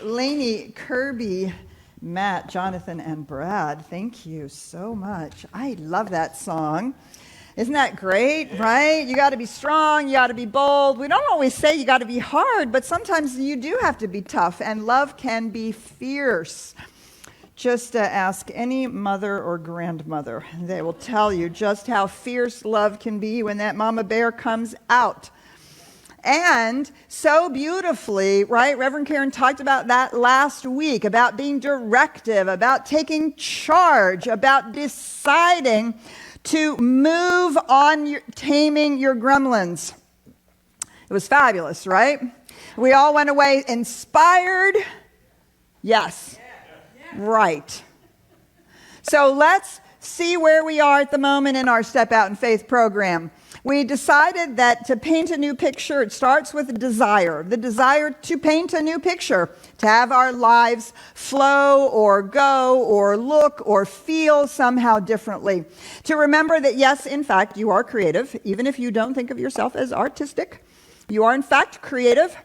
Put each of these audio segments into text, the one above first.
Lainey, Kirby, Matt, Jonathan, and Brad. Thank you so much. I love that song. Isn't that great, right? You got to be strong, you got to be bold. We don't always say you got to be hard, but sometimes you do have to be tough, and love can be fierce. Just ask any mother or grandmother. They will tell you just how fierce love can be when that mama bear comes out. And so beautifully, right? Reverend Karen talked about that last week, about being directive, about taking charge, about deciding to move on taming your gremlins. It was fabulous, right? We all went away inspired. Yes. Right. So let's see where we are at the moment in our Step Out in Faith program. We decided that to paint a new picture, it starts with a desire. The desire to paint a new picture, to have our lives flow or go or look or feel somehow differently. To remember that, yes, in fact, you are creative, even if you don't think of yourself as artistic. You are, in fact, creative.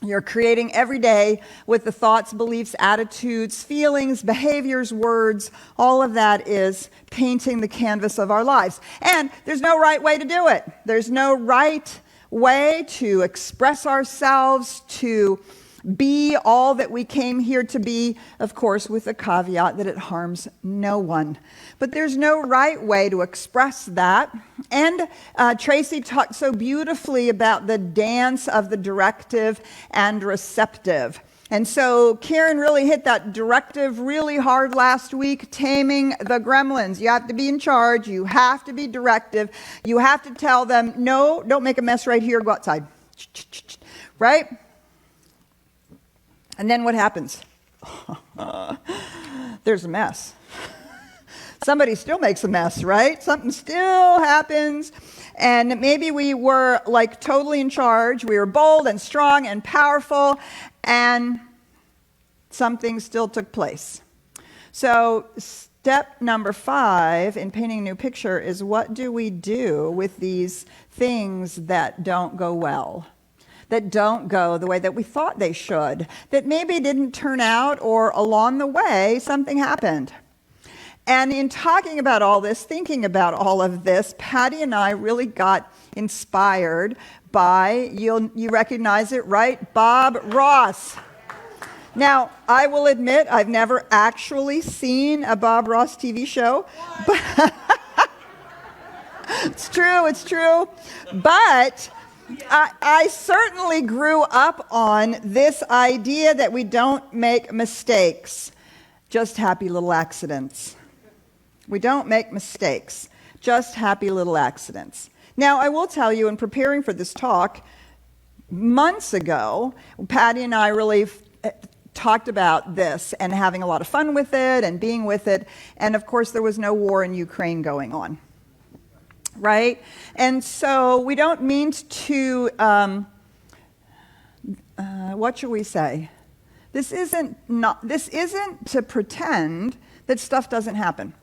You're creating every day with the thoughts, beliefs, attitudes, feelings, behaviors, words. All of that is painting the canvas of our lives. And there's no right way to do it. There's no right way to express ourselves, to be all that we came here to be, of course, with the caveat that it harms no one. But there's no right way to express that. And Tracy talked so beautifully about the dance of the directive and receptive. And so Karen really hit that directive really hard last week, taming the gremlins. You have to be in charge. You have to be directive. You have to tell them, no, don't make a mess right here. Go outside. Right? And then what happens? There's a mess. Somebody still makes a mess, right? Something still happens. And maybe we were like totally in charge. We were bold and strong and powerful. And something still took place. So step number 5 in painting a new picture is, what do we do with these things that don't go well? That don't go the way that we thought they should, that maybe didn't turn out, or along the way, something happened. And in talking about all this, thinking about all of this, Patty and I really got inspired by, you recognize it, right? Bob Ross. Now, I will admit, I've never actually seen a Bob Ross TV show. But it's true. But I certainly grew up on this idea that we don't make mistakes, just happy little accidents. We don't make mistakes, just happy little accidents. Now, I will tell you, in preparing for this talk, months ago, Patty and I really talked about this and having a lot of fun with it and being with it. And of course, there was no war in Ukraine going on. Right? And so we don't mean to, what should we say? This isn't to pretend that stuff doesn't happen.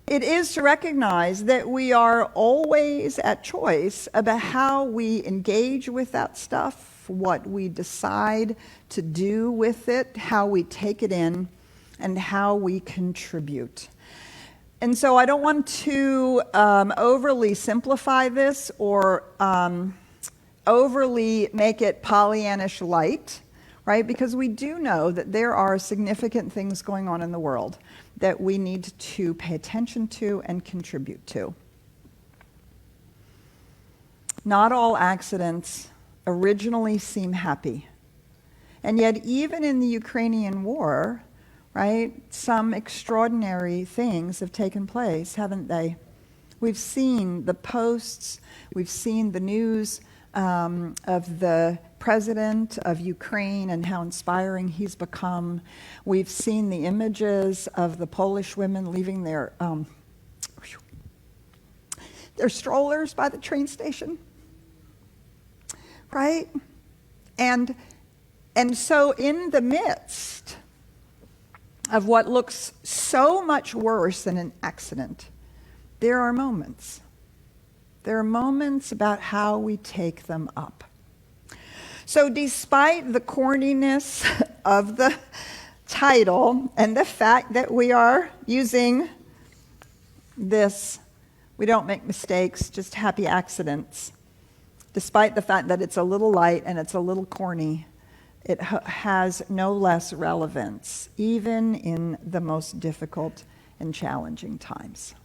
It is to recognize that we are always at choice about how we engage with that stuff, what we decide to do with it, how we take it in, and how we contribute. And so I don't want to overly simplify this or overly make it Pollyannish light, right? Because we do know that there are significant things going on in the world that we need to pay attention to and contribute to. Not all accidents originally seem happy. And yet, even in the Ukrainian war, right, some extraordinary things have taken place, haven't they? We've seen the posts, we've seen the news of the president of Ukraine and how inspiring he's become. We've seen the images of the Polish women leaving their strollers by the train station, right? And so in the midst of what looks so much worse than an accident, there are moments. There are moments about how we take them up. So despite the corniness of the title and the fact that we are using this, we don't make mistakes, just happy accidents, despite the fact that it's a little light and it's a little corny, it has no less relevance, even in the most difficult and challenging times.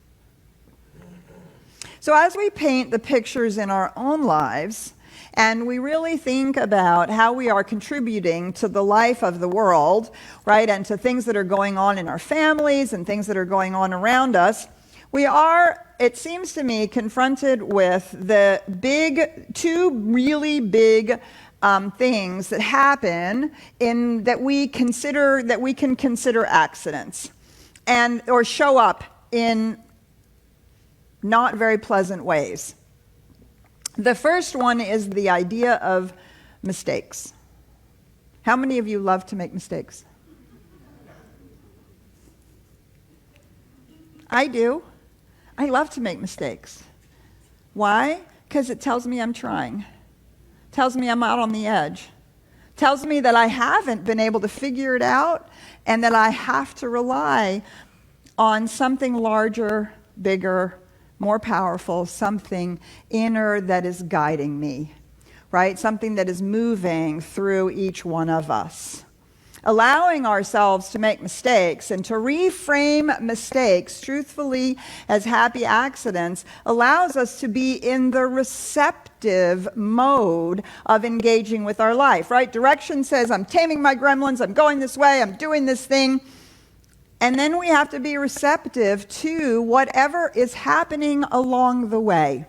So as we paint the pictures in our own lives, and we really think about how we are contributing to the life of the world, right, and to things that are going on in our families and things that are going on around us, we are, it seems to me, confronted with the two really big things that happen that we can consider accidents, or show up in not very pleasant ways. The first one is the idea of mistakes. How many of you love to make mistakes? I do. I love to make mistakes. Why? Because it tells me I'm trying. Tells me I'm out on the edge. Tells me that I haven't been able to figure it out and that I have to rely on something larger, bigger, more powerful, something inner that is guiding me, right? Something that is moving through each one of us. Allowing ourselves to make mistakes and to reframe mistakes truthfully as happy accidents allows us to be in the receptive mode of engaging with our life, right? Direction says, I'm taming my gremlins, I'm going this way, I'm doing this thing. And then we have to be receptive to whatever is happening along the way.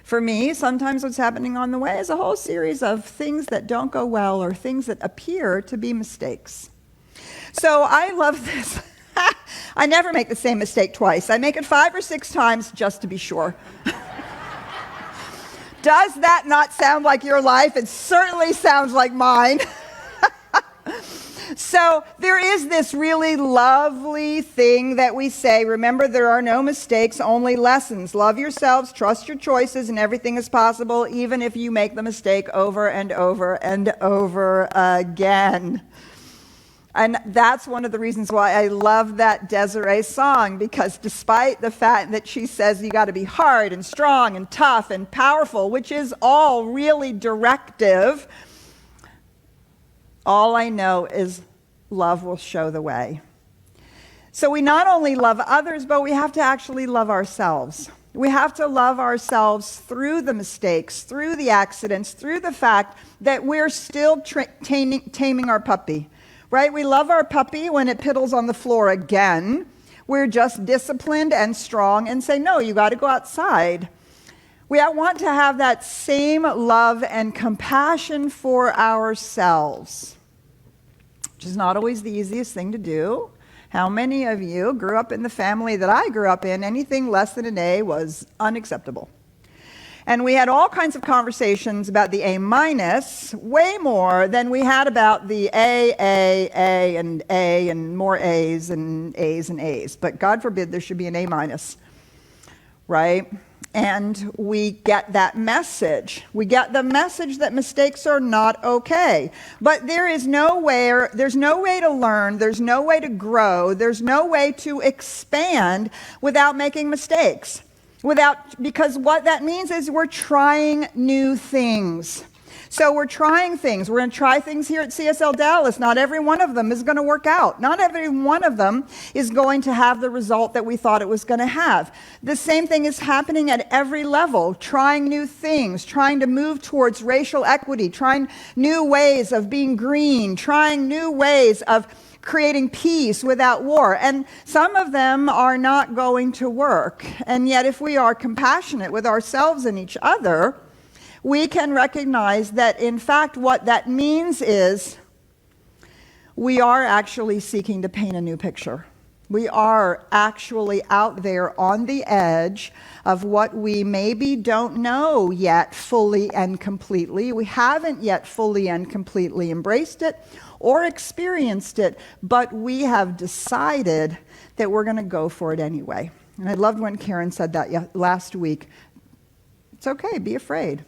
For me, sometimes what's happening on the way is a whole series of things that don't go well or things that appear to be mistakes. So I love this. I never make the same mistake twice. I make it 5 or 6 times just to be sure. Does that not sound like your life? It certainly sounds like mine. So there is this really lovely thing that we say, remember, there are no mistakes, only lessons. Love yourselves, trust your choices, and everything is possible, even if you make the mistake over and over and over again. And that's one of the reasons why I love that Desiree song, because despite the fact that she says you got to be hard and strong and tough and powerful, which is all really directive, all I know is love will show the way. So we not only love others, but we have to actually love ourselves. We have to love ourselves through the mistakes, through the accidents, through the fact that we're still taming our puppy, right? We love our puppy when it piddles on the floor again. We're just disciplined and strong and say, no, you got to go outside. We want to have that same love and compassion for ourselves, which is not always the easiest thing to do. How many of you grew up in the family that I grew up in? Anything less than an A was unacceptable. And we had all kinds of conversations about the A minus, way more than we had about the A, and more A's and A's and A's. But God forbid there should be an A minus, right? And we get that message. We get the message that mistakes are not okay. But there's no way to learn, there's no way to grow, there's no way to expand without making mistakes. Because what that means is we're trying new things. So we're trying things. We're going to try things here at CSLDallas. Not every one of them is going to work out. Not every one of them is going to have the result that we thought it was going to have. The same thing is happening at every level. Trying new things, trying to move towards racial equity, trying new ways of being green, trying new ways of creating peace without war. And some of them are not going to work. And yet if we are compassionate with ourselves and each other, we can recognize that, in fact, what that means is we are actually seeking to paint a new picture. We are actually out there on the edge of what we maybe don't know yet fully and completely. We haven't yet fully and completely embraced it or experienced it, but we have decided that we're going to go for it anyway. And I loved when Karen said that last week. It's okay, be afraid.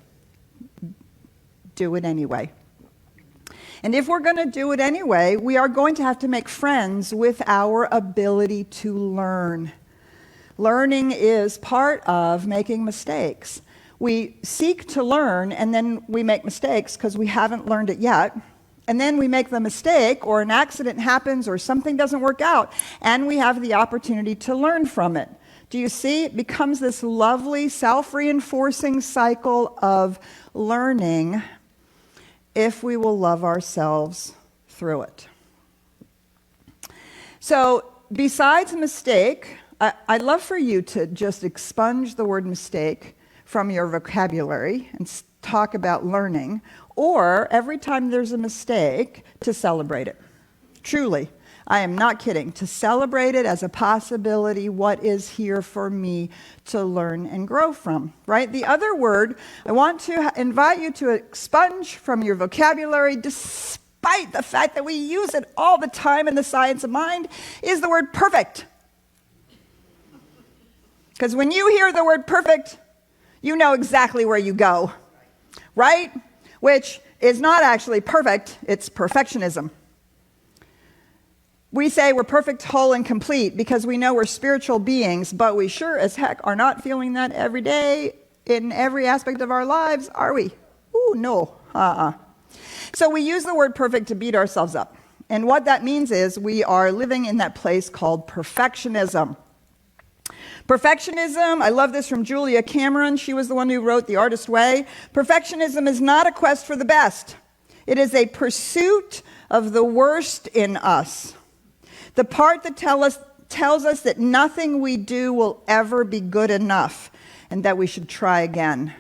do it anyway. And if we're going to do it anyway, we are going to have to make friends with our ability to learn. Learning is part of making mistakes. We seek to learn, and then we make mistakes because we haven't learned it yet. And then we make the mistake, or an accident happens, or something doesn't work out, and we have the opportunity to learn from it. Do you see? It becomes this lovely, self-reinforcing cycle of learning if we will love ourselves through it. So, besides mistake, I'd love for you to just expunge the word mistake from your vocabulary and talk about learning, or every time there's a mistake, to celebrate it. Truly, I am not kidding. To celebrate it as a possibility, what is here for me to learn and grow from, right? The other word I want to invite you to expunge from your vocabulary, despite the fact that we use it all the time in the science of mind, is the word perfect. Because when you hear the word perfect, you know exactly where you go, right? Which is not actually perfect, it's perfectionism. We say we're perfect, whole, and complete because we know we're spiritual beings, but we sure as heck are not feeling that every day in every aspect of our lives, are we? Ooh, no. So we use the word perfect to beat ourselves up. And what that means is we are living in that place called perfectionism. Perfectionism, I love this from Julia Cameron. She was the one who wrote The Artist Way. Perfectionism is not a quest for the best. It is a pursuit of the worst in us. The part that tells us that nothing we do will ever be good enough and that we should try again.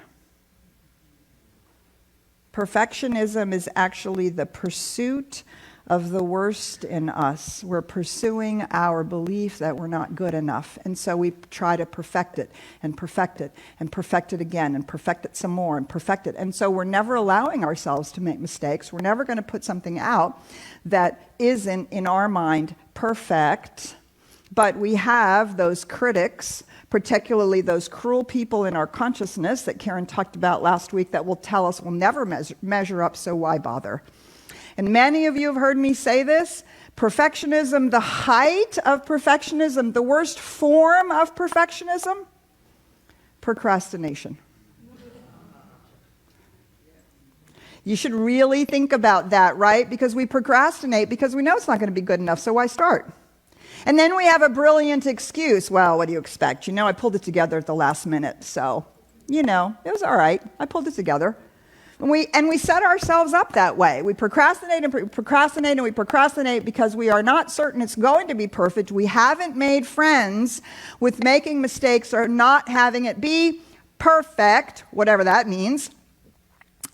Perfectionism is actually the pursuit of the worst in us. We're pursuing our belief that we're not good enough. And so we try to perfect it and perfect it and perfect it again and perfect it some more and perfect it. And so we're never allowing ourselves to make mistakes. We're never going to put something out that isn't, in our mind, perfect. But we have those critics, particularly those cruel people in our consciousness that Karen talked about last week, that will tell us we'll never measure up, so why bother? And many of you have heard me say this. Perfectionism, the height of perfectionism, the worst form of perfectionism, procrastination. You should really think about that, right? Because we procrastinate because we know it's not going to be good enough, so why start? And then we have a brilliant excuse. Well, what do you expect? You know, I pulled it together at the last minute, so, you know, it was all right. I pulled it together. And we set ourselves up that way. We procrastinate and procrastinate and we procrastinate because we are not certain it's going to be perfect. We haven't made friends with making mistakes or not having it be perfect, whatever that means.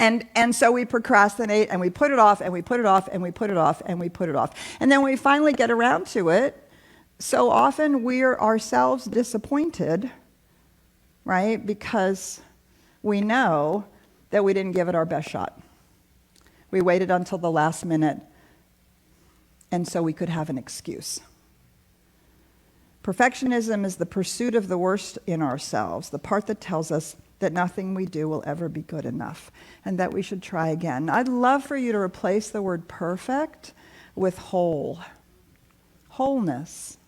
And so we procrastinate and we put it off and we put it off and we put it off and we put it off. And then when we finally get around to it, so often we're ourselves disappointed, right? Because we know that we didn't give it our best shot. We waited until the last minute, and so we could have an excuse. Perfectionism is the pursuit of the worst in ourselves, the part that tells us that nothing we do will ever be good enough, and that we should try again. I'd love for you to replace the word perfect with whole. Wholeness.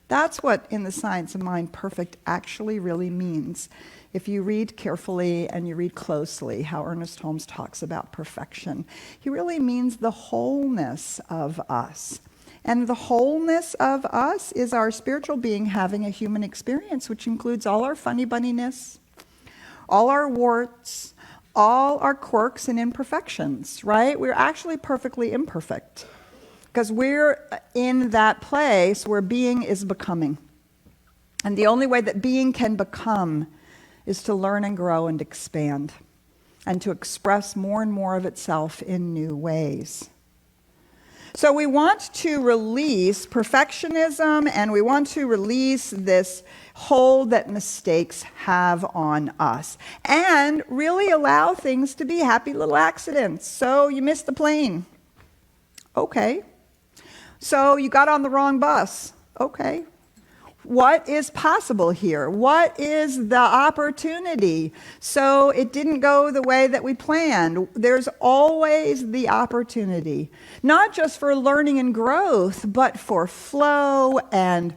That's what, in the science of mind, perfect actually really means. If you read carefully and you read closely how Ernest Holmes talks about perfection, he really means the wholeness of us. And the wholeness of us is our spiritual being having a human experience, which includes all our funny bunniness, all our warts, all our quirks and imperfections, right? We're actually perfectly imperfect because we're in that place where being is becoming. And the only way that being can become is to learn and grow and expand and to express more and more of itself in new ways. So we want to release perfectionism and we want to release this hold that mistakes have on us and really allow things to be happy little accidents. So you missed the plane. Okay. So you got on the wrong bus. Okay. what is possible here? What is the opportunity? So it didn't go the way that we planned. There's always the opportunity, not just for learning and growth, but for flow and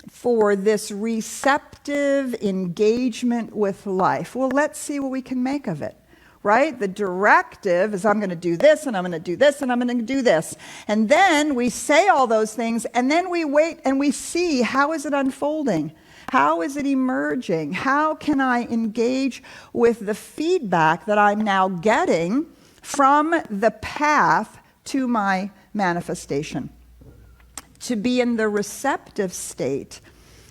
for this receptive engagement with life. Well, let's see what we can make of it. Right? The directive is I'm going to do this, and I'm going to do this, and I'm going to do this. And then we say all those things, and then we wait and we see, how is it unfolding? How is it emerging? How can I engage with the feedback that I'm now getting from the path to my manifestation? To be in the receptive state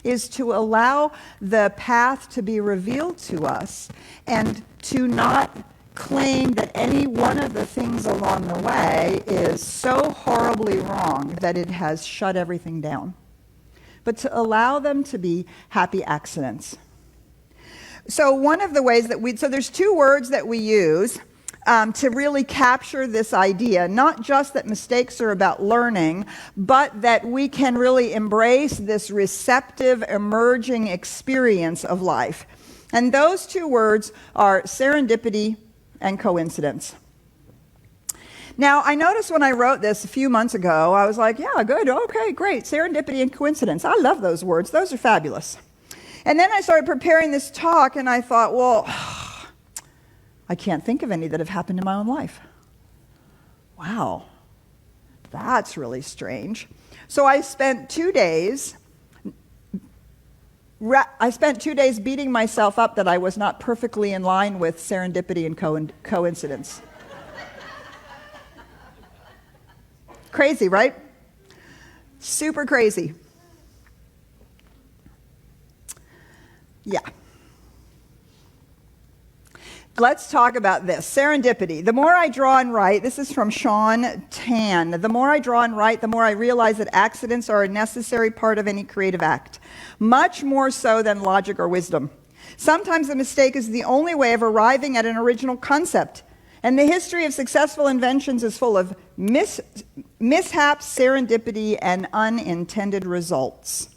is to allow the path to be revealed to us and to not claim that any one of the things along the way is so horribly wrong that it has shut everything down, but to allow them to be happy accidents. So one of the ways that so there's two words that we use to really capture this idea, not just that mistakes are about learning, but that we can really embrace this receptive, emerging experience of life. And those two words are serendipity and coincidence. Now, I noticed when I wrote this a few months ago, I was like, yeah, good, okay, great, serendipity and coincidence. I love those words. Those are fabulous. And then I started preparing this talk, and I thought, well, I can't think of any that have happened in my own life. Wow, that's really strange. So I spent 2 days beating myself up that I was not perfectly in line with serendipity and coincidence. Crazy, right? Super crazy. Yeah. Let's talk about this. Serendipity. The more I draw and write, this is from Sean Tan. The more I draw and write, the more I realize that accidents are a necessary part of any creative act, much more so than logic or wisdom. Sometimes a mistake is the only way of arriving at an original concept, and the history of successful inventions is full of mishaps, serendipity, and unintended results.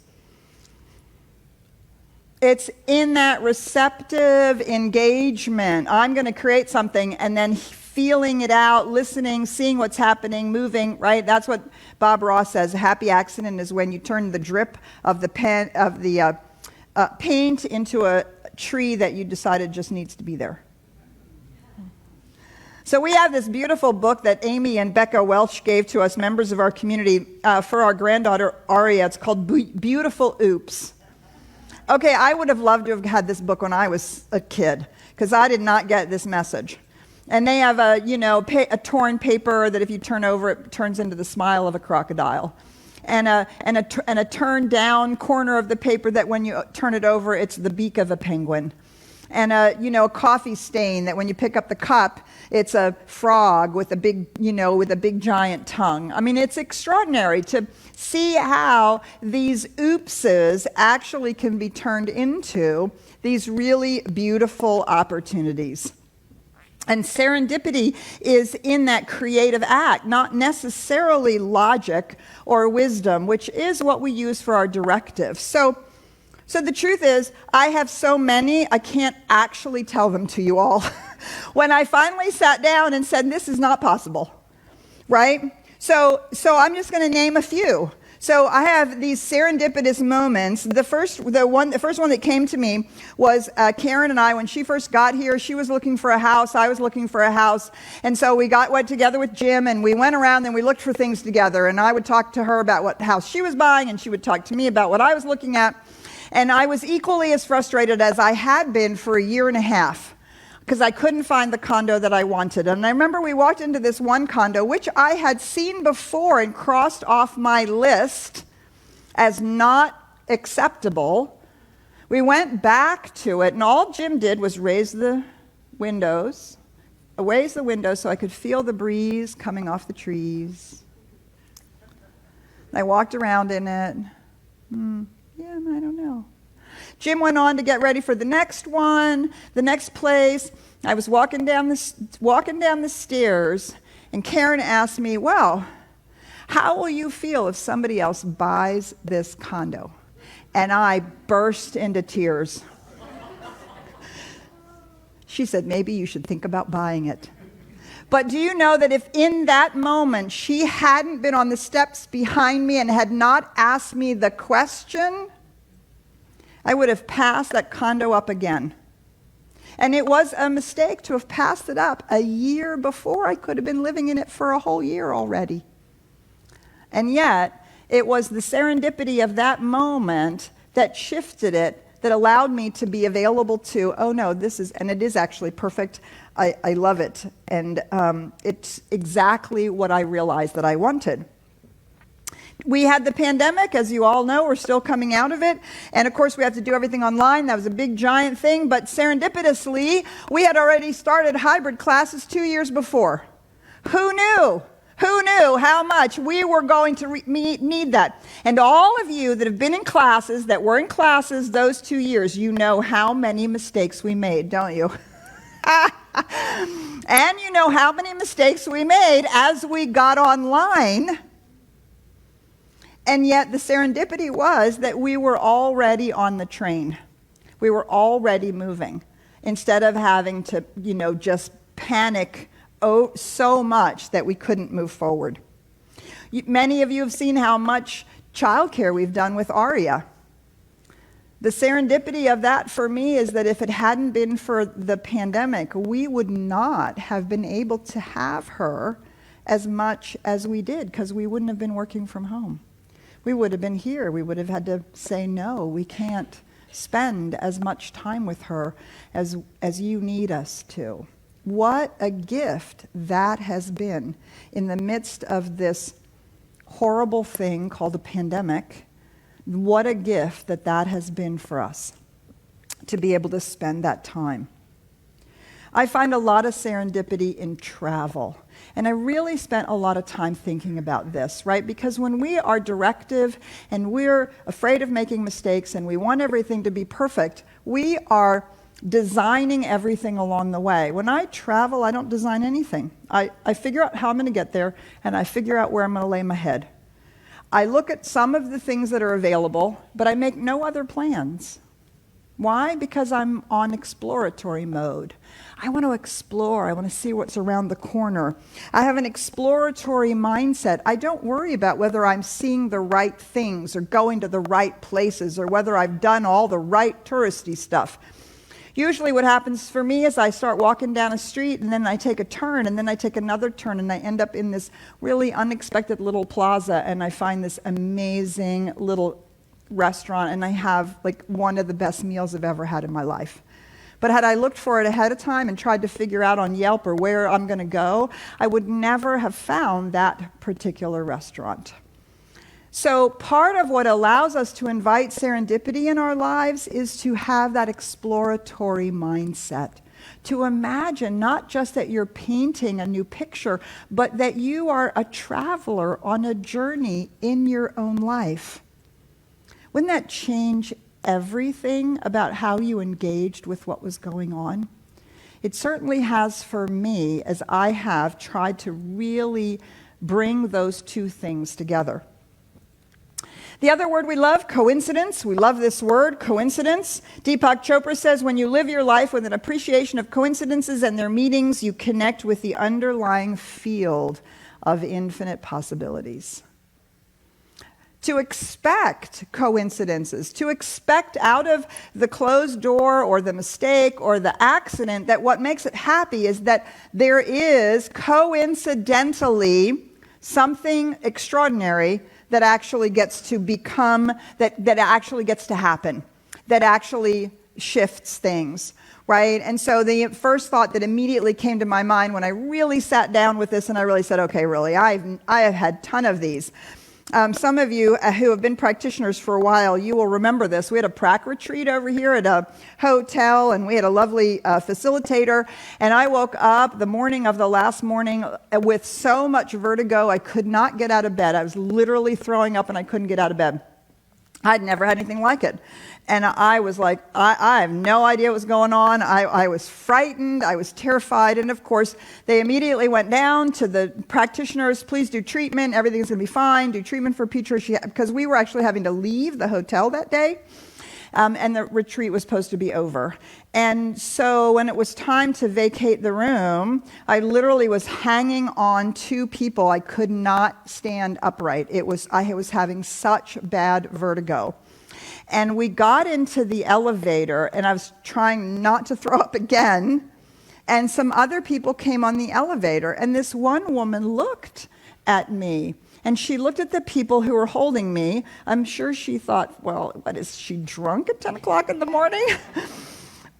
It's in that receptive engagement. I'm going to create something and then feeling it out, listening, seeing what's happening, moving, right? That's what Bob Ross says. A happy accident is when you turn the drip of the paint into a tree that you decided just needs to be there. So we have this beautiful book that Amy and Becca Welch gave to us, members of our community, for our granddaughter Aria. It's called Beautiful Oops. Okay, I would have loved to have had this book when I was a kid, because I did not get this message. And they have a torn paper that if you turn over, it turns into the smile of a crocodile. And a turned down corner of the paper that when you turn it over, it's the beak of a penguin. And a coffee stain that when you pick up the cup, it's a frog with a big giant tongue. I mean, it's extraordinary to see how these oopses actually can be turned into these really beautiful opportunities. And serendipity is in that creative act, not necessarily logic or wisdom, which is what we use for our directive. So the truth is, I have so many, I can't actually tell them to you all. When I finally sat down and said, this is not possible, right? So I'm just going to name a few. So I have these serendipitous moments. The first one that came to me was Karen and I, when she first got here, she was looking for a house, I was looking for a house. And so we went together with Jim, and we went around and we looked for things together. And I would talk to her about what house she was buying, and she would talk to me about what I was looking at. And I was equally as frustrated as I had been for a year and a half, because I couldn't find the condo that I wanted. And I remember we walked into this one condo, which I had seen before and crossed off my list as not acceptable. We went back to it, and all Jim did was raise the windows so I could feel the breeze coming off the trees. I walked around in it. Yeah, I don't know. Jim went on to get ready for the next one, the next place. I was walking down the stairs, and Karen asked me, well, how will you feel if somebody else buys this condo? And I burst into tears. She said, maybe you should think about buying it. But do you know that if in that moment she hadn't been on the steps behind me and had not asked me the question, I would have passed that condo up again. And it was a mistake to have passed it up a year before. I could have been living in it for a whole year already. And yet, it was the serendipity of that moment that shifted it, that allowed me to be available to, oh no, and it is actually perfect. I love it. And it's exactly what I realized that I wanted. We had the pandemic, as you all know, we're still coming out of it. And of course, we have to do everything online. That was a big, giant thing. But serendipitously, we had already started hybrid classes 2 years before. Who knew? Who knew how much we were going to need that? And all of you that have been in classes, that were in classes those 2 years, you know how many mistakes we made, don't you? And you know how many mistakes we made as we got online. And yet the serendipity was that we were already on the train. We were already moving. Instead of having to, just panic so much that we couldn't move forward. Many of you have seen how much childcare we've done with Aria. The serendipity of that for me is that if it hadn't been for the pandemic, we would not have been able to have her as much as we did, because we wouldn't have been working from home. We would have been here. We would have had to say, no, we can't spend as much time with her as you need us to. What a gift that has been in the midst of this horrible thing called a pandemic. What a gift that has been for us to be able to spend that time. I find a lot of serendipity in travel. And I really spent a lot of time thinking about this, right? Because when we are directive and we're afraid of making mistakes and we want everything to be perfect, we are designing everything along the way. When I travel, I don't design anything. I figure out how I'm going to get there, and I figure out where I'm going to lay my head. I look at some of the things that are available, but I make no other plans. Why? Because I'm on exploratory mode. I want to explore. I want to see what's around the corner. I have an exploratory mindset. I don't worry about whether I'm seeing the right things or going to the right places or whether I've done all the right touristy stuff. Usually what happens for me is I start walking down a street and then I take a turn and then I take another turn and I end up in this really unexpected little plaza and I find this amazing little restaurant and I have like one of the best meals I've ever had in my life. But had I looked for it ahead of time and tried to figure out on Yelp or where I'm going to go, I would never have found that particular restaurant. So part of what allows us to invite serendipity in our lives is to have that exploratory mindset. To imagine not just that you're painting a new picture, but that you are a traveler on a journey in your own life. Wouldn't that change everything about how you engaged with what was going on? It certainly has for me, as I have tried to really bring those two things together. The other word we love, coincidence. We love this word, coincidence. Deepak Chopra says, when you live your life with an appreciation of coincidences and their meanings, you connect with the underlying field of infinite possibilities. To expect coincidences, to expect out of the closed door or the mistake or the accident that what makes it happy is that there is coincidentally something extraordinary that actually gets to become, that actually gets to happen, that actually shifts things, right? And so the first thought that immediately came to my mind when I really sat down with this and I really said, okay, really, I have had a ton of these. Some of you who have been practitioners for a while, you will remember this. We had a prac retreat over here at a hotel, and we had a lovely facilitator. And I woke up the morning of the last morning with so much vertigo, I could not get out of bed. I was literally throwing up, and I couldn't get out of bed. I'd never had anything like it. And I was like, I have no idea what was going on. I was frightened. I was terrified. And of course, they immediately went down to the practitioners. Please do treatment. Everything's going to be fine. Do treatment for Petra. Because we were actually having to leave the hotel that day. And the retreat was supposed to be over. And so when it was time to vacate the room, I literally was hanging on to people. I could not stand upright. I was having such bad vertigo. And we got into the elevator, and I was trying not to throw up again. And some other people came on the elevator, and this one woman looked at me. And she looked at the people who were holding me. I'm sure she thought, well, what, is she drunk at 10 o'clock in the morning?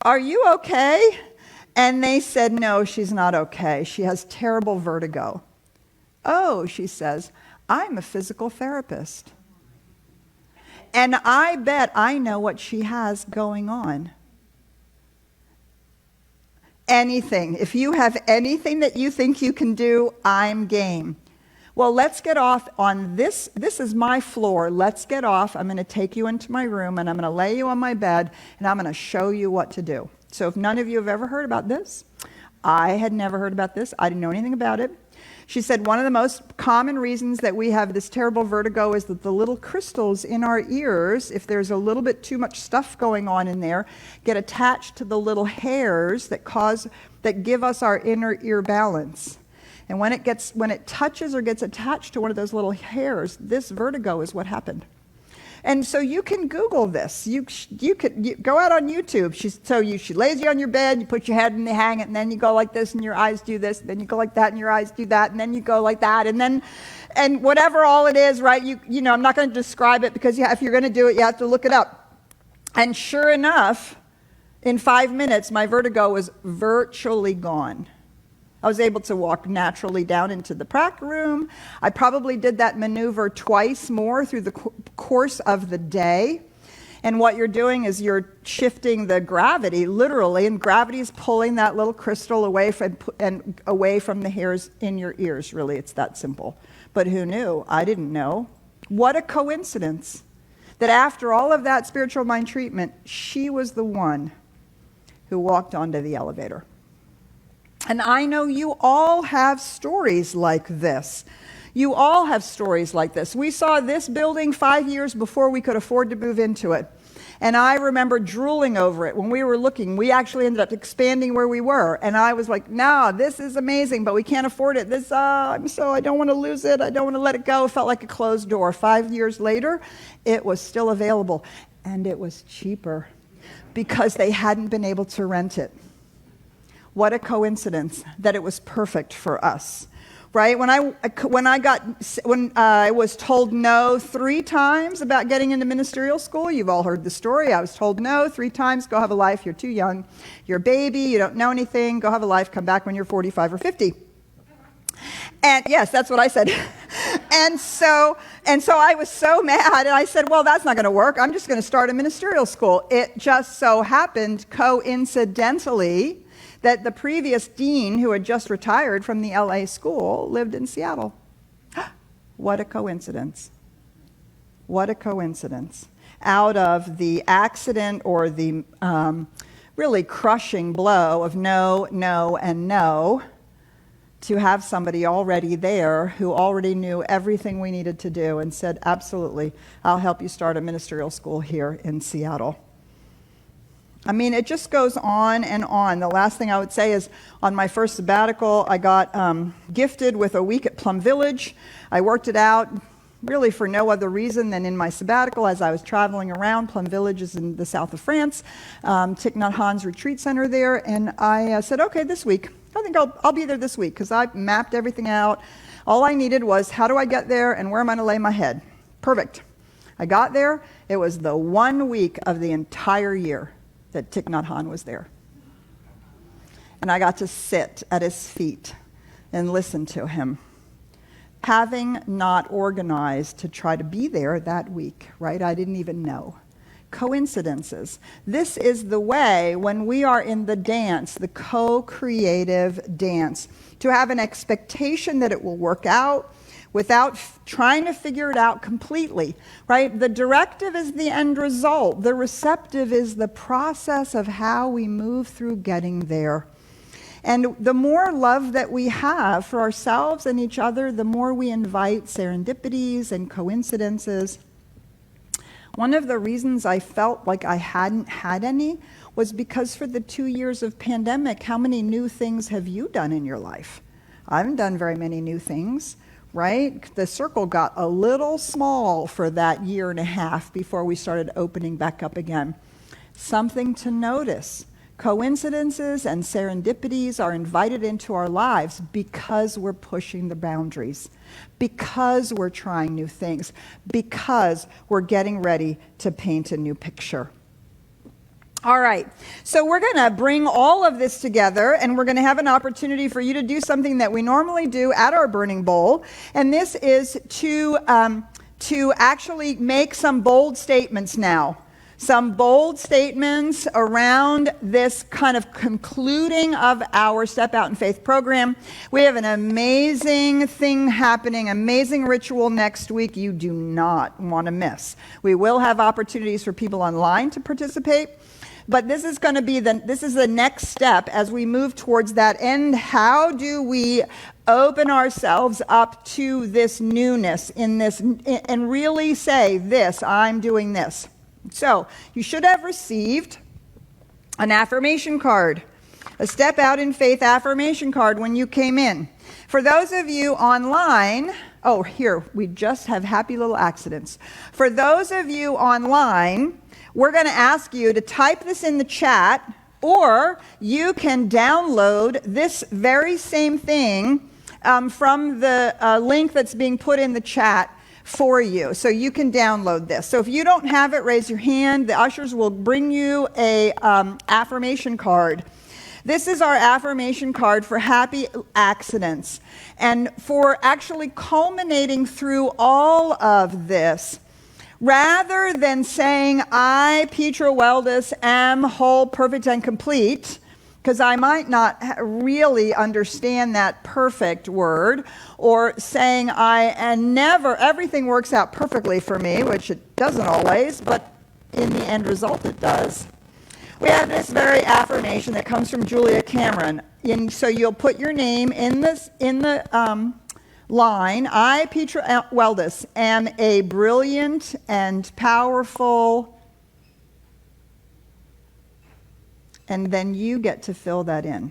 Are you okay? And they said, no, she's not okay. She has terrible vertigo. Oh, she says, I'm a physical therapist. And I bet I know what she has going on. Anything. If you have anything that you think you can do, I'm game. Well, let's get off on this. This is my floor. Let's get off. I'm going to take you into my room, and I'm going to lay you on my bed, and I'm going to show you what to do. So if none of you have ever heard about this, I had never heard about this. I didn't know anything about it. She said one of the most common reasons that we have this terrible vertigo is that the little crystals in our ears, if there's a little bit too much stuff going on in there, get attached to the little hairs that give us our inner ear balance. And when it touches or gets attached to one of those little hairs, this vertigo is what happened. And so you can Google this. You go out on YouTube. She lays you on your bed, you put your head and they hang it, and then you go like this and your eyes do this, and then you go like that and your eyes do that, and then you go like that, and whatever all it is, right? You know, I'm not going to describe it because if you're going to do it, you have to look it up. And sure enough, in 5 minutes, my vertigo was virtually gone. I was able to walk naturally down into the prac room. I probably did that maneuver twice more through the course of the day. And what you're doing is you're shifting the gravity, literally, and gravity is pulling that little crystal away from the hairs in your ears, really. It's that simple. But who knew? I didn't know. What a coincidence that after all of that spiritual mind treatment, she was the one who walked onto the elevator. And I know you all have stories like this. You all have stories like this. We saw this building 5 years before we could afford to move into it. And I remember drooling over it when we were looking. We actually ended up expanding where we were. And I was like, no, this is amazing, but we can't afford it. I don't want to lose it. I don't want to let it go. It felt like a closed door. 5 years later, it was still available. And it was cheaper because they hadn't been able to rent it. What a coincidence that it was perfect for us, right? When I was told no 3 times about getting into ministerial school, you've all heard the story. I was told no 3 times, go have a life, you're too young, you're a baby, you don't know anything, go have a life, come back when you're 45 or 50. And yes, that's what I said. And so I was so mad, and I said, well, that's not going to work. I'm just going to start a ministerial school. It just so happened, coincidentally, that the previous dean, who had just retired from the LA school, lived in Seattle. What a coincidence. What a coincidence. Out of the accident or the really crushing blow of no, no, and no, to have somebody already there who already knew everything we needed to do and said, absolutely, I'll help you start a ministerial school here in Seattle. I mean, it just goes on and on. The last thing I would say is on my first sabbatical, I got gifted with a week at Plum Village. I worked it out really for no other reason than in my sabbatical as I was traveling around. Plum Village is in the south of France, Thich Nhat Hanh's retreat center there. And I said, okay, this week, I think I'll be there this week because I mapped everything out. All I needed was how do I get there and where am I going to lay my head? Perfect. I got there. It was the 1 week of the entire year that Thich Nhat Hanh was there. And I got to sit at his feet and listen to him, having not organized to try to be there that week, right? I didn't even know. Coincidences. This is the way when we are in the dance, the co-creative dance, to have an expectation that it will work out. without trying to figure it out completely, right? The directive is the end result. The receptive is the process of how we move through getting there. And the more love that we have for ourselves and each other, the more we invite serendipities and coincidences. One of the reasons I felt like I hadn't had any was because for the 2 years of pandemic, how many new things have you done in your life? I haven't done very many new things, right? The circle got a little small for that year and a half before we started opening back up again. Something to notice. Coincidences and serendipities are invited into our lives because we're pushing the boundaries, because we're trying new things, because we're getting ready to paint a new picture. All right, so we're going to bring all of this together, and we're going to have an opportunity for you to do something that we normally do at our burning bowl, and this is to actually make some bold statements now. Some bold statements around this kind of concluding of our Step Out in Faith program. We have an amazing thing happening, amazing ritual next week you do not want to miss. We will have opportunities for people online to participate, but this is going to be the next step as we move towards that end. How do we open ourselves up to this newness in this and really say this, I'm doing this. So, you should have received an affirmation card, a Step Out in Faith affirmation card when you came in. For those of you online, here, we just have happy little accidents. For those of you online, we're going to ask you to type this in the chat, or you can download this very same thing from the link that's being put in the chat for you. So you can download this. So if you don't have it, raise your hand. The ushers will bring you a affirmation card. This is our affirmation card for happy accidents. And for actually culminating through all of this, rather than saying, I, Petra Weldis, am whole, perfect, and complete, because I might not really understand that perfect word, or saying everything works out perfectly for me, which it doesn't always, but in the end result it does. We have this very affirmation that comes from Julia Cameron. So you'll put your name in the line. I, Petra Weldis, am a brilliant and powerful. And then you get to fill that in.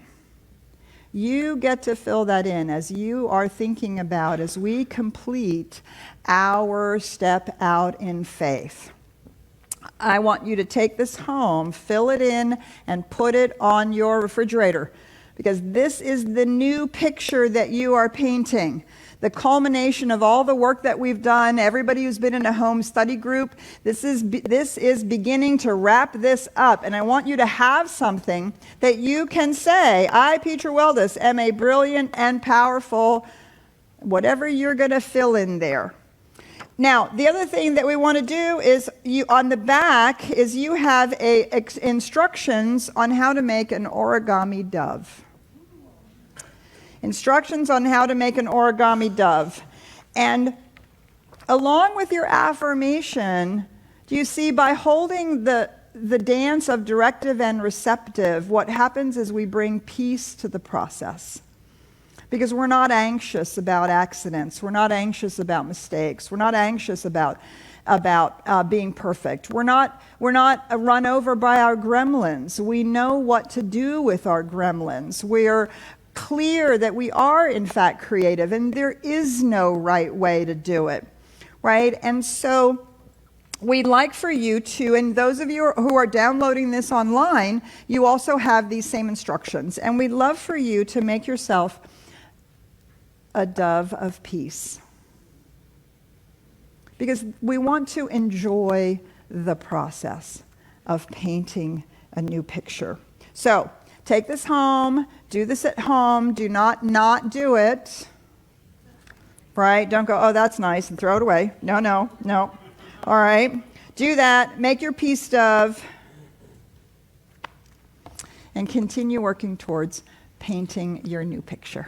You get to fill that in as you are thinking about as we complete our Step Out in Faith. I want you to take this home, fill it in, and put it on your refrigerator, because this is the new picture that you are painting. The culmination of all the work that we've done, everybody who's been in a home study group, this is beginning to wrap this up. And I want you to have something that you can say, I, Petra Weldis, am a brilliant and powerful, whatever you're going to fill in there. Now, the other thing that we want to do is, on the back, is you have instructions on how to make an origami dove. Instructions on how to make an origami dove. And along with your affirmation, do you see, by holding the dance of directive and receptive, what happens is we bring peace to the process. Because we're not anxious about accidents. We're not anxious about mistakes. We're not anxious about being perfect. We're not run over by our gremlins. We know what to do with our gremlins. We're clear that we are in fact creative, and there is no right way to do it, right? And so we'd like for you to, and those of you who are downloading this online, you also have these same instructions, and we'd love for you to make yourself a dove of peace, because we want to enjoy the process of painting a new picture. So take this home, do this at home, do not do it, right? Don't go, oh, that's nice, and throw it away. No. All right, do that, make your peace dove, and continue working towards painting your new picture.